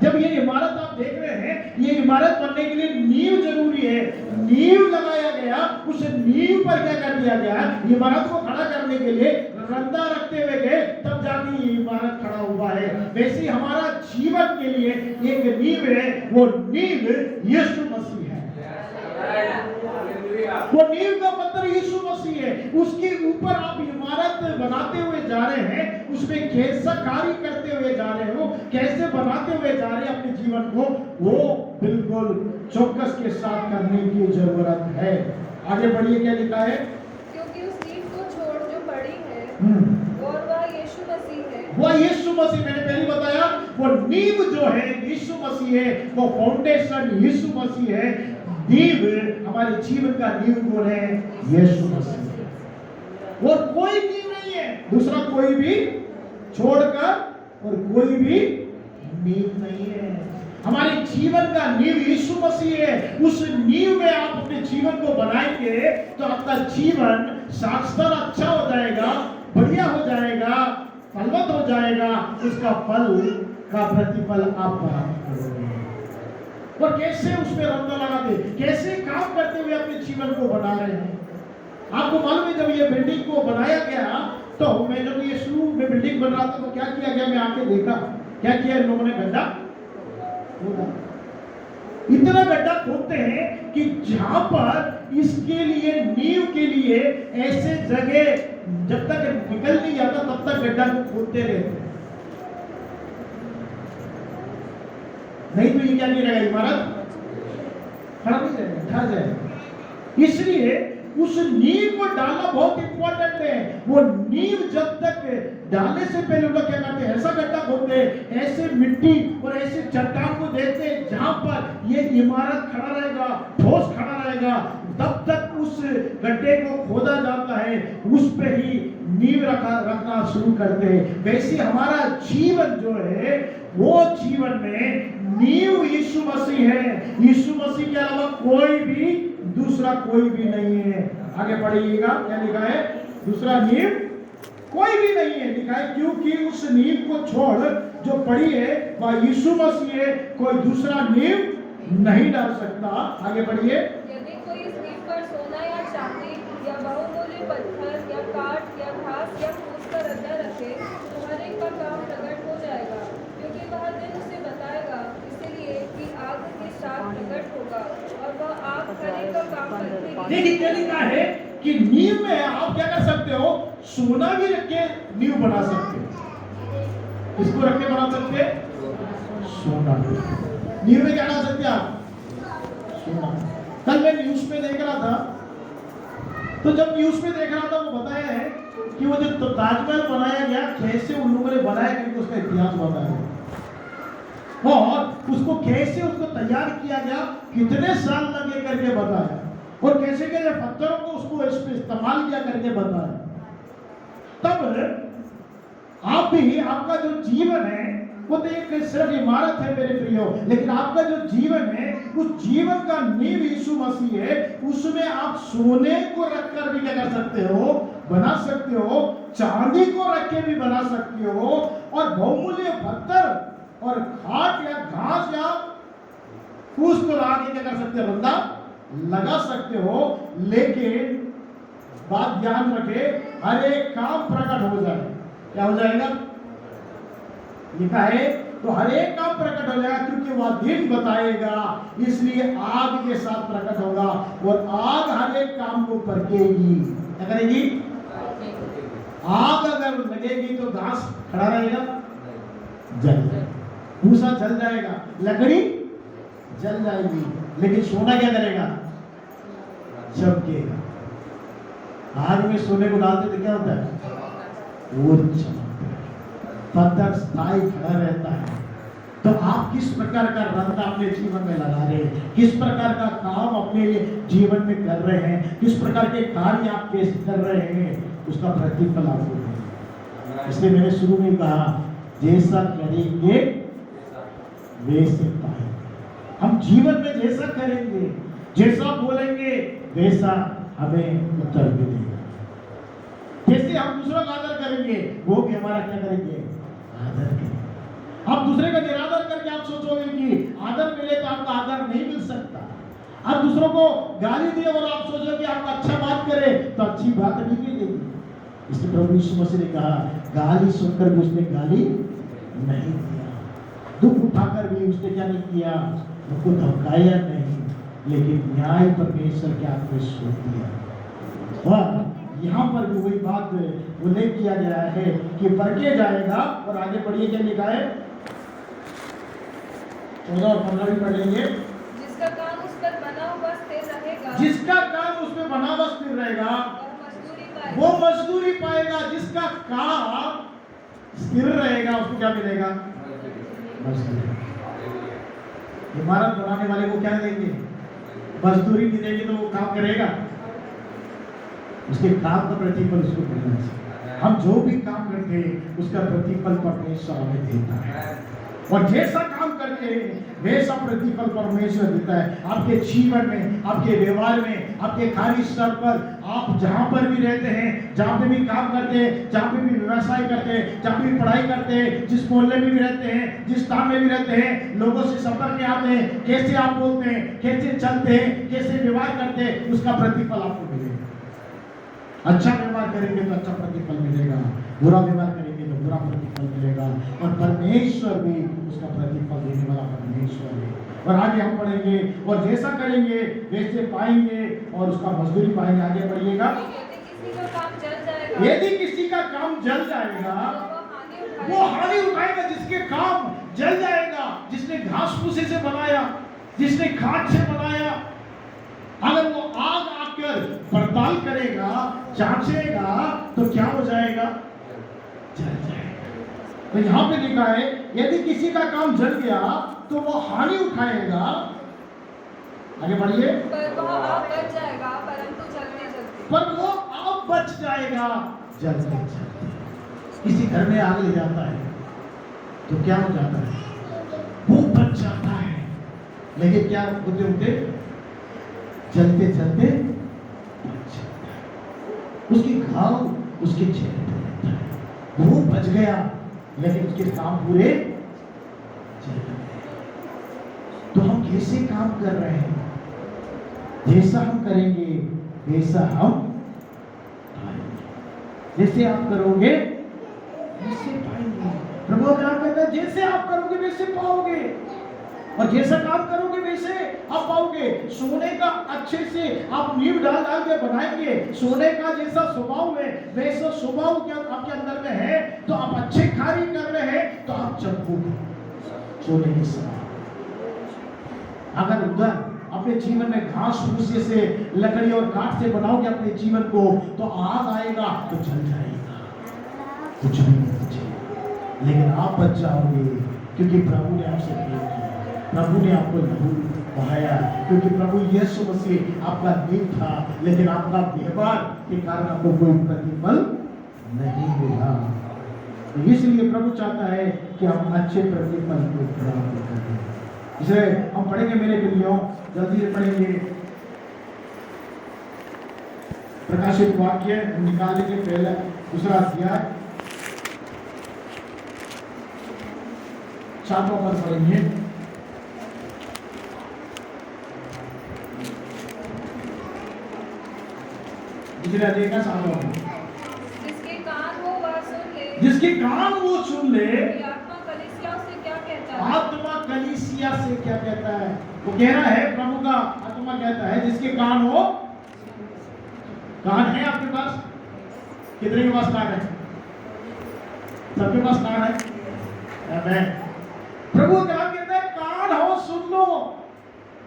जब ये इमारत आप देख रहे हैं, ये इमारत बनने के लिए नींव जरूरी है। नींव लगाया गया, उस नींव पर क्या कर दिया गया? इमारत को खड़ा करने के लिए रंदा रखते हुए गए, तब जाके ये इमारत खड़ा हुआ है। वैसे ही हमारा जीवन के लिए एक नींव है, वो नींव यीशु मसीह है। वो नींव का पत्थर यीशु मसीह है। उसके ऊपर आप इमारत बनाते हुए जा रहे हैं, उसमें कैसा कार्य करते हुए जा रहे हो, कैसे बनाते हुए जा रहे हैं अपने जीवन को, वो बिल्कुल चौकस के साथ करने की जरूरत है। आगे बढ़िए, क्या लिखा है? क्योंकि उस नींव को छोड़ जो पड़ी है और वह यीशु मसीह है। वो यीशु मसीह, मैंने पहले बताया, वो नींव जो है यीशु मसीह है, वो फाउंडेशन यीशु मसीह है। नींव हमारे जीवन का नींव कौन है? यीशु मसीह। और कोई नींव नहीं है दूसरा, कोई भी छोड़कर और कोई भी नींव नहीं है। हमारे जीवन का नींव यीशु मसीह है। उस नींव में आप अपने जीवन को बनाएंगे तो आपका जीवन साक्षर अच्छा हो जाएगा, बढ़िया हो जाएगा, फलवत हो जाएगा। उसका फल का प्रतिफल आप प्राप्त करोगे। और कैसे उसमें रंगा लगाते, कैसे काम करते हुए अपने जीवन को बना रहे हैं। आपको मालूम है, जब ये बिल्डिंग को बनाया गया तो मैं जब ये शुरू में बिल्डिंग बन रहा था तो क्या किया गया, मैं आके देखा क्या किया इन लोगों ने, गड्ढा खोदा। इतना गड्ढा खोदते हैं कि जहां पर इसके लिए नींव के लिए ऐसे जगह जब तक निकल नहीं जाता तब तक गड्ढा को खोदते रहते, नहीं तो ये क्या नहीं रहेगा, इमारत खड़ा नहीं रहेगा, ढह जाएगा। इसलिए उस नींव को डालना बहुत इंपॉर्टेंट है। वो नींव जब तक डालने से पहले लोग क्या करते हैं, ऐसा गड्ढा खोदते हैं, ऐसे मिट्टी और ऐसे चट्टान को देते हैं जहां पर ये इमारत खड़ा रहेगा, ठोस खड़ा रहेगा, तब तक उस गड्ढे को खोदा जाता है, उस पे ही नींव रखना शुरू करते हैं। वैसे हमारा जीवन जो है, वो जीवन में नींव यीशु मसीह है। यीशु मसीह के अलावा कोई भी दूसरा कोई भी नहीं है। आगे पढ़िएगा, क्या लिखा है? दूसरा नींव कोई भी नहीं है, लिखा है क्योंकि उस नींव को छोड़ जो पड़ी है वह यीशु मसीह है, कोई दूसरा नींव नहीं डाल सकता। आगे बढ़िए। यदि कोई इस नींव पर सोना या चांदी या बहुमूल्य पत्थर या काठ या घास या फूस का रद्दा रखे तो हर एक का काम प्रकट हो जाएगा, क्योंकि वह दिन उसे बताएगा, इसलिए कि आग के साथ प्रकट होगा और वह आग हर एक का काम करके। देखिए क्या लिखा है कि नींव में आप क्या कर सकते हो, सोना भी रख के नींव बना सकते हो। इसको रख के बना सकते हैं सोना। नींव में क्या डाल सकते हैं आप? सोना। कल मैं न्यूज में देख रहा था, तो जब न्यूज में देख रहा था वो बताया है कि वो जो ताजमहल बनाया गया कैसे उन लोगों ने बनाया, क्योंकि उसका इतिहास बताया और उसको कैसे उसको तैयार किया गया, कितने साल लगे करके बताया, और कैसे कैसे पत्थरों को उसको इस्तेमाल किया करके बताया। तब आप भी, आपका जो जीवन है वो तो एक सिर्फ इमारत है मेरे प्रियो, लेकिन आपका जो जीवन है उस जीवन का नींव यीशु मसीह है। उसमें आप सोने को रखकर भी क्या कर सकते हो, बना सकते हो, चांदी को रख के भी बना सकते हो, और बहुमूल्य पत्थर और खाट या घास या फूस को लगा के क्या कर सकते हो, बंदा लगा सकते हो। लेकिन बात ध्यान रखे, हर एक काम प्रकट हो जाए। क्या हो जाएगा? लिखा है तो हर एक काम प्रकट हो जाएगा, क्योंकि वह दिन बताएगा, इसलिए आग के साथ प्रकट होगा और आग हर एक काम को परखेगी। क्या करेगी? आग अगर लगेगी तो घास खड़ा रहेगा, जल जाएगा, भूसा जल जाएगा, लकड़ी जल जाएगी, लेकिन सोना क्या करेगा? चमकेगा। आग में सोने को डालते तो क्या होता है? वो चमकता है, पत्थर स्थायी खड़ा रहता है। तो आप किस प्रकार का रंग अपने जीवन में लगा रहे हैं, किस प्रकार का काम अपने जीवन में कर रहे हैं, किस प्रकार के कार्य आप पेश कर रहे हैं, उसका प्रतिफल आपको मिलेगा। इसलिए मैंने शुरू में कहा, जैसा करेंगे वैसे पाएंगे। हम जीवन में जैसा करेंगे, जैसा बोलेंगे, वैसा हमें उत्तर मिलेगा। जैसे हम दूसरों का आदर करेंगे, वो भी हमारा क्या करेंगे? आदर करेंगे। आप दूसरे का निरादर करके आप सोचोगे कि आदर मिले तो आपका आदर नहीं मिल सकता। आप दूसरों को गाली दिए और आप सोचो कि आप अच्छा बात करे तो अच्छी बात नहीं मिलेगी। इसलिए प्रभु यीशु मसीह ने कहा, गाली सुनकर भी उसने गाली नहीं दिया, दुख उठाकर भी उसने क्या नहीं किया, उसको धमकाया नहीं, लेकिन न्याय परमेश्वर के हाथ में सौंप दिया। और यहाँ पर भी वही बात उल्लेख किया गया है कि परखे जाएगा। और आगे पढ़िए क्या लिखा है, 14 और 15 भी पढ़ेंगे। जिसका काम उस पर बना हुआ स्थिर रहेगा, जिसका काम उसमें बना हुआ स्थिर रहेगा और मजदूरी पाएगा, वो मजदूरी पाएगा। जिसका काम स्थिर रहेगा उसको क्या मिलेगा, मजदूरी। इमारत बनाने वाले को क्या देंगे, मजदूरी नहीं देंगे तो वो काम करेगा, उसके काम का प्रतिफल उसको मिलना चाहिए। हम जो भी काम करते हैं उसका प्रतिफल परमेश्वर हमें देता है, और जैसा काम करते हैं वैसा प्रतिफल परमेश्वर देता है। आपके जीवन में, आपके व्यवहार में, आपके कार्यस्थल पर, आप जहां पर भी रहते हैं, जहां पे भी काम करते हैं, जहां पे भी व्यवसाय करते हैं, जहां पे भी पढ़ाई करते हैं, जिस मोहल्ले में भी रहते हैं, जिस स्थान में भी रहते हैं, लोगों से संपर्क में आते हैं, कैसे आप बोलते हैं, कैसे चलते हैं, कैसे व्यवहार करते हैं, उसका प्रतिफल आपको मिलेगा। अच्छा व्यवहार करेंगे तो अच्छा प्रतिफल मिलेगा, बुरा व्यवहार करेंगे तो बुरा प्रतिफल मिलेगा, और परमेश्वर भी उसका प्रतिफल देने वाला परमेश्वर है। और आगे हम पढ़ेंगे, और जैसा करेंगे वैसे पाएंगे, और उसका मजदूरी पाएंगे। आगे बढ़िएगा। यदि किसी का काम जल जाएगा, यदि किसी का काम जल जाएगा, तो वो हानि उठाएगा। जिसके काम जल जाएगा, जिसने घास भूसे से बनाया, जिसने खाद से बनाया, अगर वो आग आकर पड़ताल करेगा, जांचेगा, तो क्या हो जाएगा, जल जाएगा। तो यहाँ पे लिखा है, यदि किसी का काम जल गया तो वो हानि उठाएगा। आगे बढ़िए। पर वह आप बच जाएगा, परंतु जलते जलते। पर वो आप बच जाएगा जलते जलते। किसी घर में आग ले जाता है तो क्या हो जाता है, वो बच जाता है, लेकिन क्या होते होते जलते जलते बच जाता है। उसके घाव उसके चेहरे पर रहता है, वो बच गया लेकिन उसके काम पूरे जल गए। तो हम कैसे काम कर रहे हैं, जैसा हम करेंगे वैसा हम पाएंगे। जैसे आप करोगे वैसे पाएंगे। प्रभु क्या कहता है, जैसे आप करोगे वैसे पाओगे, और जैसा काम करोगे वैसे आप पाओगे। सोने का अच्छे से आप नींव डाल डाल के बनाएंगे, सोने का जैसा स्वभाव है वैसा स्वभाव क्या आपके अंदर में है, तो आप अच्छे कार्य कर रहे हैं तो आप चमकोगे सोने के समान। अगर उधर अपने जीवन में घास भूसे से, लकड़ी और काठ से बनाओगे अपने जीवन को, तो आग आएगा तो जल जाएगा, कुछ भी नहीं बचेगा। लेकिन आप बच जाओगे क्योंकि प्रभु ने आपसे प्रेम किया, प्रभु ने आपको लहू बहाया, क्योंकि प्रभु यीशु मसीह आपका नींव था, लेकिन आपका व्यवहार के कारण आपको कोई प्रतिफल नहीं मिला। तो इसलिए प्रभु चाहता है कि हम अच्छे प्रतिफल को प्राप्त करें। इसे हम पढ़ेंगे मेरे प्रियो, जल्दी से पढ़ेंगे। प्रकाशित वाक्य निकालने के पहले दूसरा अध्याय 7वां पद पढ़ेंगे। दूसरे अध्याय का 7वां पद। जिसके कान हो वह सुन ले, जिसके कान वो सुन ले, कि आत्मा कलीसिया से क्या कहता है। आत्मा कलीसिया से क्या कहता है। वो कह रहा है, प्रभु का आत्मा कहता है, जिसके कान हो। कान है आपके पास? कितने के पास कान है? सबके पास कान है। आमीन। प्रभु क्या कहता है, कान हो सुन लो।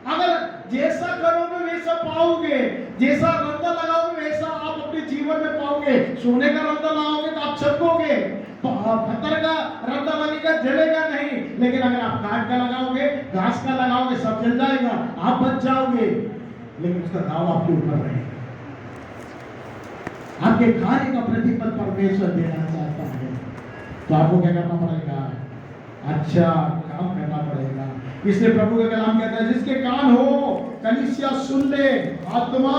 अगर जैसा करोगे वैसा पाओगे, जैसा रंदा लगाओगे वैसा आप अपने जीवन में पाओगे। सोने का रंदा लगाओगे तो आप चमकोगे, पत्थर का रंदा लगेगा जलेगा नहीं, लेकिन अगर आप काठ का लगाओगे, घास का लगाओगे, सब जल जाएगा, आप बच जाओगे, लेकिन उसका दाव आपके ऊपर रहेगा। आपके कार्य का प्रतिफल परमेश्वर देना चाहता है, तो आपको क्या करना पड़ेगा, अच्छा काम करना पड़ेगा। इसलिए प्रभु का कलाम कहता है, जिसके कान हो कलीसिया सुन ले। आत्मा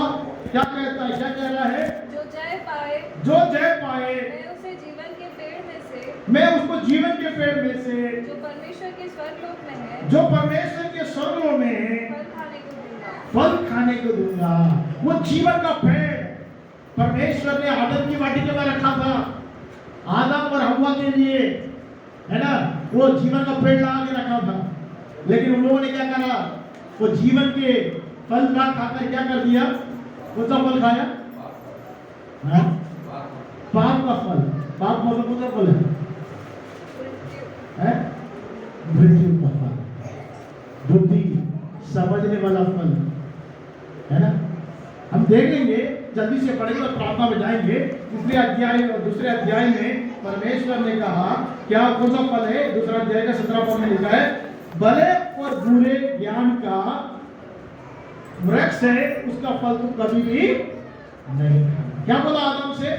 क्या कहता है, क्या कह रहा है, जो जय पाए, जो जय पाए, मैं उसे जीवन के पेड़ में से, मैं उसको जीवन के पेड़ में से जो परमेश्वर के स्वर्गलोक में है, जो परमेश्वर के स्वर्गों में है, फल खाने को दूंगा। फल खाने को दूंगा। वो जीवन का पेड़ परमेश्वर ने आदम की वाटिका में रखा था, आदम और हव्वा के लिए, है ना, वो जीवन का पेड़ लगा के रखा था। लेकिन उन लोगों ने क्या करा, वो जीवन के फल ना खाकर क्या कर दिया, कौन सा फल खाया, हाँ? पाप का फल। पाप मतलब कौन सा फल है? मृत्यु का फल, बुद्धि समझने वाला फल, है ना। हम देख लेंगे, जल्दी से पढ़ेंगे और प्रार्थना में जाएंगे। दूसरे अध्याय और दूसरे अध्याय में परमेश्वर ने कहा क्या, कौन सा फल है, दूसरा अध्याय का 17 पद में लिखा है, भले और बुरे ज्ञान का वृक्ष है, उसका फल तुम कभी भी नहीं खाना। क्या बोला आदम से,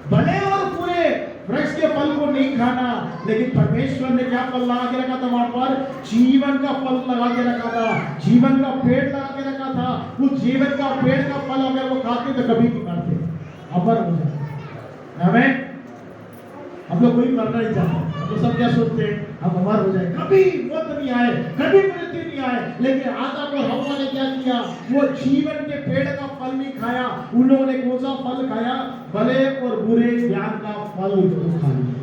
भले और बुरे वृक्ष के फल को नहीं खाना, लेकिन परमेश्वर ने क्या फल लगा के रखा था वहां पर, जीवन का फल लगा के रखा था, जीवन का पेड़ लगा के रखा था। उस जीवन का पेड़ का फल अगर वो खाते तो कभी नहीं मरते, अमर हो जाते। हमें हम लोग कोई मरना नहीं चाहते, तो सब क्या सोचते हैं, हम अमर हो जाए, कभी मौत नहीं आए, कभी मृत्यु नहीं आए। लेकिन आदम और हव्वा ने क्या किया, वो जीवन के पेड़ का फल नहीं खाया। उन लोगों ने कौन सा फल खाया, भले और बुरे ज्ञान का फल खा लिया।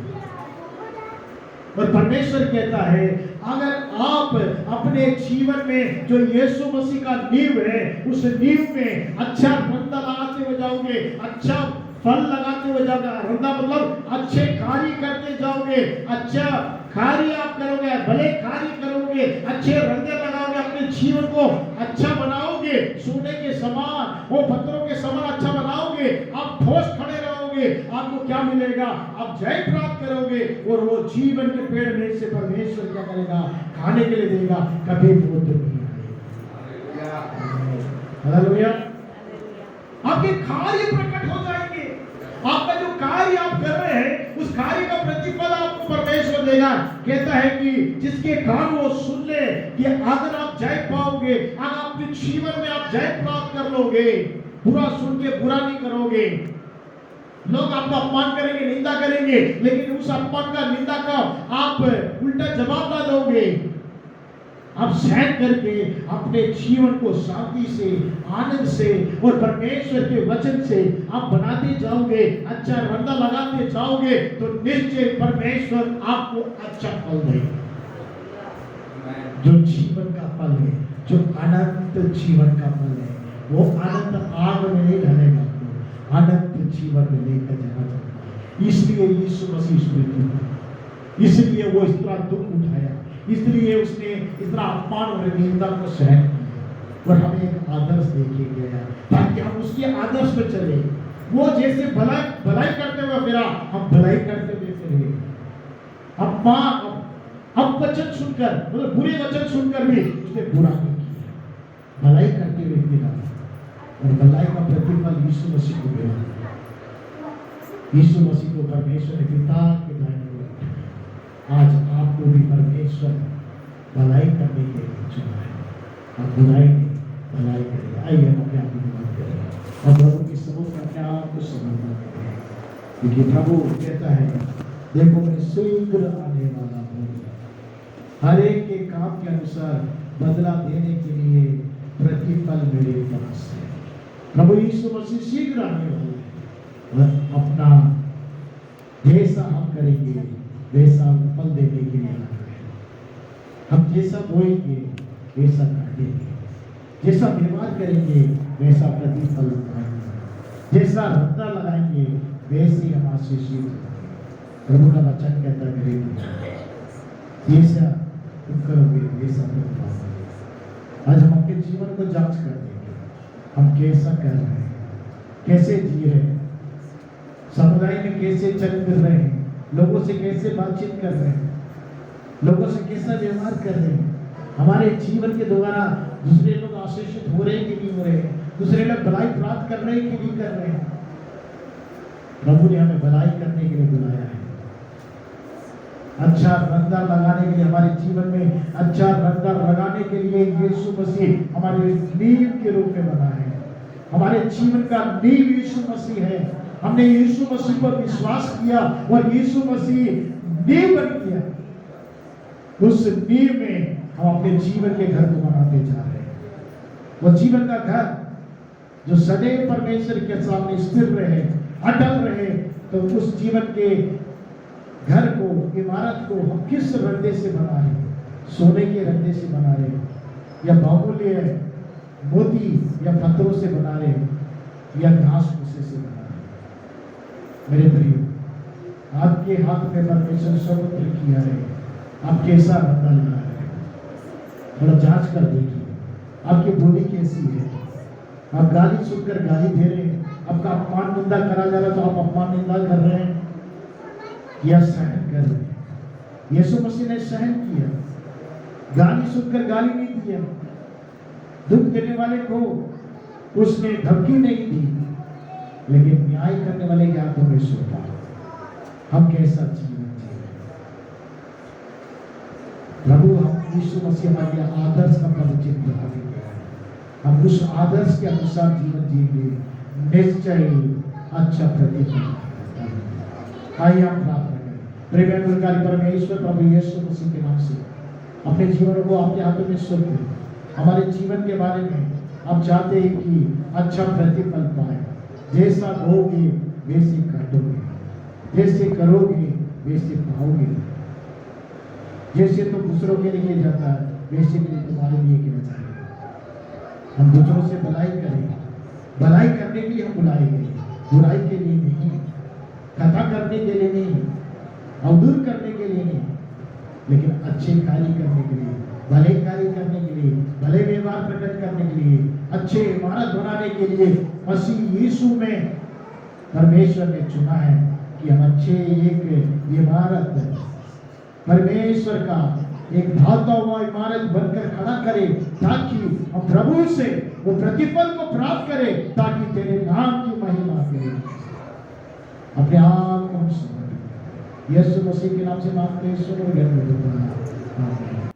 और परमेश्वर कहता है अगर आप अपने जीवन में जो यीशु मसीह का नींव है, उस नींव में अच्छा रंदा लगाते हुए जाओगे, अच्छा फल लगाते हुए जाओगे, रंदा मतलब अच्छे कार्य करते जाओगे, अच्छा कार्य आप करोगे, भले कार्य करोगे, अच्छे रंगे लगाओगे, अपने जीवन को अच्छा बनाओगे, सोने के समान, वो पत्थरों के समान अच्छा बनाओगे, आप ठोस खड़े रहोगे, आपको क्या मिलेगा, आप जय प्राप्त करोगे। और वो जीवन के पेड़ में से परमेश्वर क्या करेगा, खाने के लिए देगा, कभी मौत नहीं आएगी। हालेलुया। आपके कार्य प्रकट हो जाएंगे, आपका जो कार्य आप कर रहे हैं उस कार्य का प्रतिफल आपको परमेश्वर देगा। कहता है कि जिसके कान वो सुन ले कि अगर आप जय पाओगे, अगर अपने जीवन में आप जय प्राप्त कर लोगे, बुरा सुन के बुरा नहीं करोगे, लोग आपका अपमान करेंगे, निंदा करेंगे, लेकिन उस अपमान का, निंदा का आप उल्टा जवाब ना दोगे, आप सहन करके अपने जीवन को शांति से, आनंद से और परमेश्वर के वचन से आप बनाते जाओगे, अच्छा रंदा लगाते जाओगे, तो निश्चय परमेश्वर आपको अच्छा फल देगा। जो जीवन का फल है, जो अनंत जीवन का फल है, वो अनंत आग में नहीं ढलेगा, अनंत जीवन में लेकर जाना चाहता है। इसलिए यीशु मसीह इस पृथ्वी पर, इसलिए वो इस तरह दुख उठाया, इसलिए उसने इतना अपमान और निंदा को सहन किया, और हमें एक आदर्श देके गया ताकि हम उसके आदर्श पर चले। वो जैसे भलाई करते हुए फिरा, हम भलाई करते हुए फिरे। अब वचन सुनकर, मतलब बुरे वचन सुनकर भी उसने बुरा नहीं किया, भलाई करते हुए फिरा, और भलाई का प्रतिफल यीशु मसीह को मिला। यीशु मसीह को परमेश्वर ने पिता के दाहिने ओर रखा। आज आपको भी परमेश्वर भलाई करने के लिए चुना है, और बुराई नहीं, भलाई करेगा। आइए हम अपने आप की बात करें और प्रभु की सबूत में अपने आप को समर्पण करें, क्योंकि प्रभु कहता है देखो मैं शीघ्र आने वाला हूँ, हर एक के काम के अनुसार बदला देने के लिए प्रतिफल मेरे पास है। प्रभु यीशु मसीह शीघ्र आने वाला है, और अपना जैसा हम करेंगे वैसा फल देने के लिए आना है। हम जैसा बोएंगे वैसा काटेंगे, जैसा व्यवहार करेंगे वैसा प्रतिफल पाएंगे, जैसा रत्ना लगाएंगे वैसे ही हम आशीषित होंगे। प्रभु का वचन कहता करेंगे जैसा तुम करोगे वैसा तुम पाओगे। आज हम अपने जीवन को जांच कर देंगे, हम कैसा कर रहे हैं, कैसे जी रहे हैं, समुदाय में कैसे चल फिर रहे हैं, लोगों से कैसे बातचीत कर रहे हैं, लोगों से कैसा व्यवहार कर रहे हैं, हमारे जीवन के द्वारा दूसरे लोग आशीषित हो रहे हैं कि नहीं हो रहे हैं, दूसरे लोग भलाई प्राप्त कर रहे हैं कि नहीं कर रहे हैं। प्रभु ने हमें भलाई करने के लिए बुलाया है, अच्छा रंगा लगाने के लिए, हमारे जीवन में अच्छा रंगा लगाने के लिए यीशु मसीह हमारे नींव के रूप में बना है। हमारे जीवन का नींव यीशु मसीह है। हमने यीशु मसीह पर विश्वास किया और यीशु मसीह नींव बन गया, उस नींव में हम अपने जीवन के घर को बनाते जा रहे हैं। वो जीवन का घर जो सदैव परमेश्वर के सामने स्थिर रहे, अटल रहे, तो उस जीवन के घर को, इमारत को हम किस रद्दे से बना रहे हैं? सोने के रद्दे से बना रहे हैं, या बहुमूल्य मोती या पत्थरों से बना रहे हैं, या घास भूसे से बना रहे हैं? मेरे प्रिय, आपके हाथ में परमेश्वर सर्वत्र किया है, आप कैसा रद्दा लगा रहे हैं? थोड़ा जांच कर देखिए, आपकी बोली कैसी है? आप गाली सुनकर गाली दे रहे हैं, आपका अपमान निंदा करा जा रहा है तो आप अपमान निंदा कर रहे हैं या सहन कर रहे हैं? यीशु मसीह ने सहन किया, गाली सुनकर गाली नहीं दिया, दुख देने वाले को उसने धमकी नहीं दी, लेकिन न्याय करने वाले के हाथों में सौंपा। हम कैसा जीवन जी रहे हैं? प्रभु, हम यीशु मसीह हमारे आदर्श का परिचय दिला देते हैं, हम उस आदर्श के अनुसार जीवन जिएंगे, निश्चय अच्छा प्रतिफल। आइए हम प्रार्थना करें। प्रेमकारी परमेश्वर प्रभु यीशु मसीह के नाम से अपने जीवन को आपके हाथों में सौंप दें। हमारे जीवन के बारे में आप चाहते हैं कि अच्छा प्रतिफल पाए, जैसा बोगे वैसे काटोगे, जैसे करोगे वैसे पाओगे। जैसे तो दूसरों के लिए जाता है, वैसे के लिए तुम्हारे लिए किया जाएगा। हम दूसरों से भलाई करें, भलाई करने के लिए हम बुलाए गए, बुराई के लिए नहीं, कथा करने के लिए नहीं, अवदूर करने के लिए नहीं, लेकिन अच्छे कार्य करने के लिए, भले कार्य करने के लिए, भले व्यवहार प्रकट करने के लिए, अच्छे इमारत बनाने के लिए मसीह यीशु में परमेश्वर ने चुना है कि हम अच्छे एक इमारत, परमेश्वर का एक ढालता हुआ इमारत बनकर खड़ा करें, ताकि हम प्रभु से वो प्रतिफल को प्राप्त करें, ताकि तेरे नाम की महिमा करें। अपने आप को हम समर्पित करें। यीशु मसीह के नाम से मांगते हैं, सुनो। आमीन।